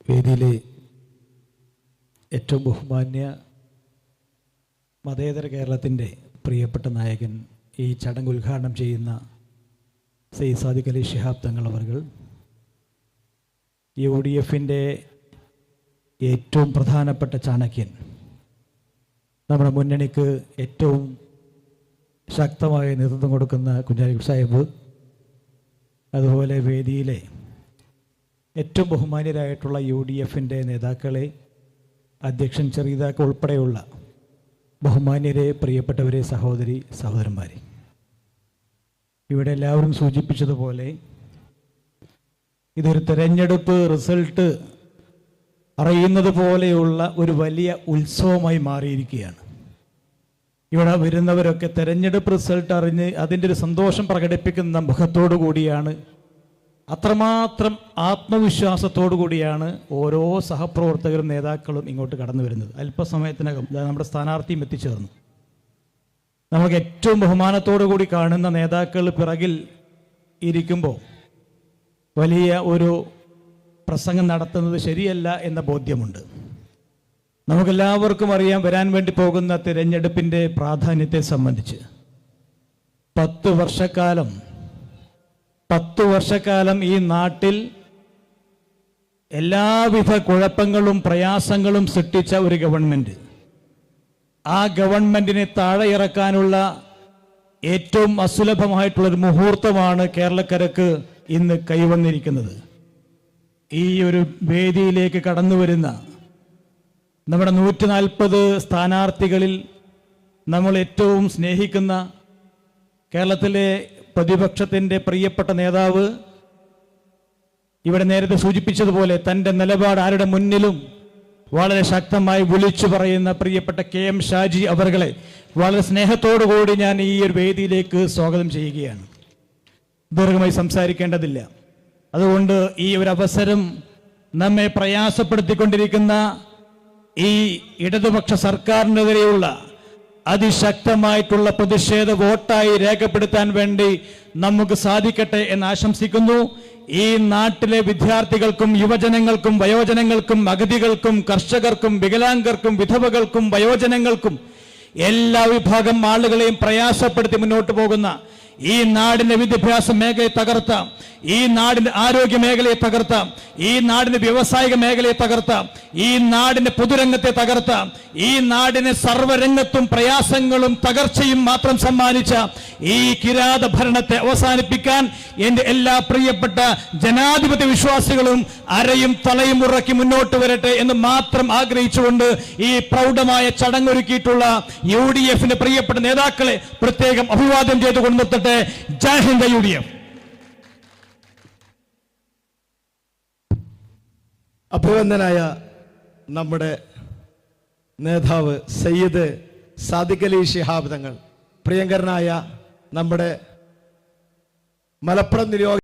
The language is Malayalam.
വേദിയിലെ ഏറ്റവും ബഹുമാന്യ മതേതര കേരളത്തിൻ്റെ പ്രിയപ്പെട്ട നായകൻ, ഈ ചടങ്ങ് ഉദ്ഘാടനം ചെയ്യുന്ന സയ്യിദ് സാദിഖ് അലി ശിഹാബ് തങ്ങൾ അവർകൾ, UDFൻ്റെ ഏറ്റവും പ്രധാനപ്പെട്ട ചാണക്യൻ, നമ്മുടെ മുന്നണിക്ക് ഏറ്റവും ശക്തമായ നേതൃത്വം കൊടുക്കുന്ന കുഞ്ഞാലിക്കുട്ടി സാഹിബ്, അതുപോലെ വേദിയിലെ ഏറ്റവും ബഹുമാന്യരായിട്ടുള്ള UDFൻ്റെ നേതാക്കളെ, അധ്യക്ഷൻ ചെറിയതാക്ക ഉൾപ്പെടെയുള്ള ബഹുമാന്യരെ, പ്രിയപ്പെട്ടവരെ, സഹോദരി സഹോദരന്മാരെ, ഇവിടെ എല്ലാവരും സൂചിപ്പിച്ചതുപോലെ ഇതൊരു തെരഞ്ഞെടുപ്പ് റിസൾട്ട് അറിയുന്നത് പോലെയുള്ള ഒരു വലിയ ഉത്സവമായി മാറിയിരിക്കുകയാണ്. ഇവിടെ വരുന്നവരൊക്കെ തെരഞ്ഞെടുപ്പ് റിസൾട്ട് അറിഞ്ഞ് അതിൻ്റെ ഒരു സന്തോഷം പ്രകടിപ്പിക്കുന്ന മുഖത്തോടു കൂടിയാണ്, അത്രമാത്രം ആത്മവിശ്വാസത്തോടു കൂടിയാണ് ഓരോ സഹപ്രവർത്തകരും നേതാക്കളും ഇങ്ങോട്ട് കടന്നു വരുന്നത്. അല്പസമയത്തിനകം നമ്മുടെ സ്ഥാനാർത്ഥിയും എത്തിച്ചേർന്നു. നമുക്ക് ഏറ്റവും ബഹുമാനത്തോടു കൂടി കാണുന്ന നേതാക്കൾ പിറകിൽ ഇരിക്കുമ്പോൾ വലിയ ഒരു പ്രസംഗം നടത്തുന്നത് ശരിയല്ല എന്ന ബോധ്യമുണ്ട്. നമുക്കെല്ലാവർക്കും അറിയാം വരാൻ വേണ്ടി പോകുന്ന തിരഞ്ഞെടുപ്പിൻ്റെ പ്രാധാന്യത്തെ സംബന്ധിച്ച്. 10 വർഷക്കാലം ഈ നാട്ടിൽ എല്ലാവിധ കുഴപ്പങ്ങളും പ്രയാസങ്ങളും സൃഷ്ടിച്ച ഒരു ഗവൺമെൻറ്, ആ ഗവൺമെൻറ്റിനെ താഴെ ഇറക്കാനുള്ള ഏറ്റവും അസുലഭമായിട്ടുള്ളൊരു മുഹൂർത്തമാണ് കേരളക്കരക്ക് ഇന്ന് കൈവന്നിരിക്കുന്നത്. ഈ ഒരു വേദിയിലേക്ക് കടന്നു വരുന്ന നമ്മുടെ 140 സ്ഥാനാർത്ഥികളിൽ നമ്മൾ ഏറ്റവും സ്നേഹിക്കുന്ന കേരളത്തിലെ പ്രതിപക്ഷത്തിൻ്റെ പ്രിയപ്പെട്ട നേതാവ്, ഇവിടെ നേരത്തെ സൂചിപ്പിച്ചതുപോലെ തൻ്റെ നിലപാട് ആരുടെ മുന്നിലും വളരെ ശക്തമായി വിളിച്ചു പറയുന്ന പ്രിയപ്പെട്ട KM ഷാജി അവർകളെ വളരെ സ്നേഹത്തോടുകൂടി ഞാൻ ഈ ഒരു വേദിയിലേക്ക് സ്വാഗതം ചെയ്യുകയാണ്. ദീർഘമായി സംസാരിക്കേണ്ടതില്ല. അതുകൊണ്ട് ഈ ഒരു അവസരം നമ്മെ പ്രയാസപ്പെടുത്തിക്കൊണ്ടിരിക്കുന്ന ഈ ഇടതുപക്ഷ സർക്കാരിനെതിരെയുള്ള അതിശക്തമായിട്ടുള്ള പ്രതിഷേധ വോട്ടായി രേഖപ്പെടുത്താൻ വേണ്ടി നമുക്ക് സാധിക്കട്ടെ എന്ന് ആശംസിക്കുന്നു. ഈ നാട്ടിലെ വിദ്യാർത്ഥികൾക്കും യുവജനങ്ങൾക്കും വയോജനങ്ങൾക്കും അഗതികൾക്കും കർഷകർക്കും വികലാംഗർക്കും വിധവകൾക്കും വയോജനങ്ങൾക്കും എല്ലാ വിഭാഗം ആളുകളെയും പ്രയാസപ്പെടുത്തി മുന്നോട്ട് പോകുന്ന ഈ നാടിന്റെ വിദ്യാഭ്യാസ മേഖലയെ തകർത്ത, ഈ നാടിന്റെ ആരോഗ്യ മേഖലയെ തകർത്ത, ഈ നാടിന്റെ വ്യവസായിക മേഖലയെ തകർത്ത, ഈ നാടിന്റെ പൊതുരംഗത്തെ തകർത്ത, ഈ നാടിനെ സർവ്വരംഗത്തും പ്രയാസങ്ങളും തകർച്ചയും മാത്രം സമ്മാനിച്ച ഈ കിരാത ഭരണത്തെ അവസാനിപ്പിക്കാൻ എൻ്റെ എല്ലാ പ്രിയപ്പെട്ട ജനാധിപത്യ വിശ്വാസികളും അരയും തലയും ഉറക്കി മുന്നോട്ട് വരട്ടെ എന്ന് മാത്രം ആഗ്രഹിച്ചുകൊണ്ട് ഈ പ്രൗഢമായ ചടങ്ങൊരുക്കിയിട്ടുള്ള UDFന്റെ പ്രിയപ്പെട്ട നേതാക്കളെ പ്രത്യേകം അഭിവാദ്യം ചെയ്തുകൊണ്ട് നിർത്തട്ടെ. ജയ് ഹിന്ദ് UDF. അഭിവന്ദനായ നമ്മുടെ നേതാവ് സയ്യിദ് സാദിഖ് അലി ശിഹാബ് തങ്ങൾ, പ്രിയങ്കരനായ നമ്മുടെ മലപ്പുറം നിയോജക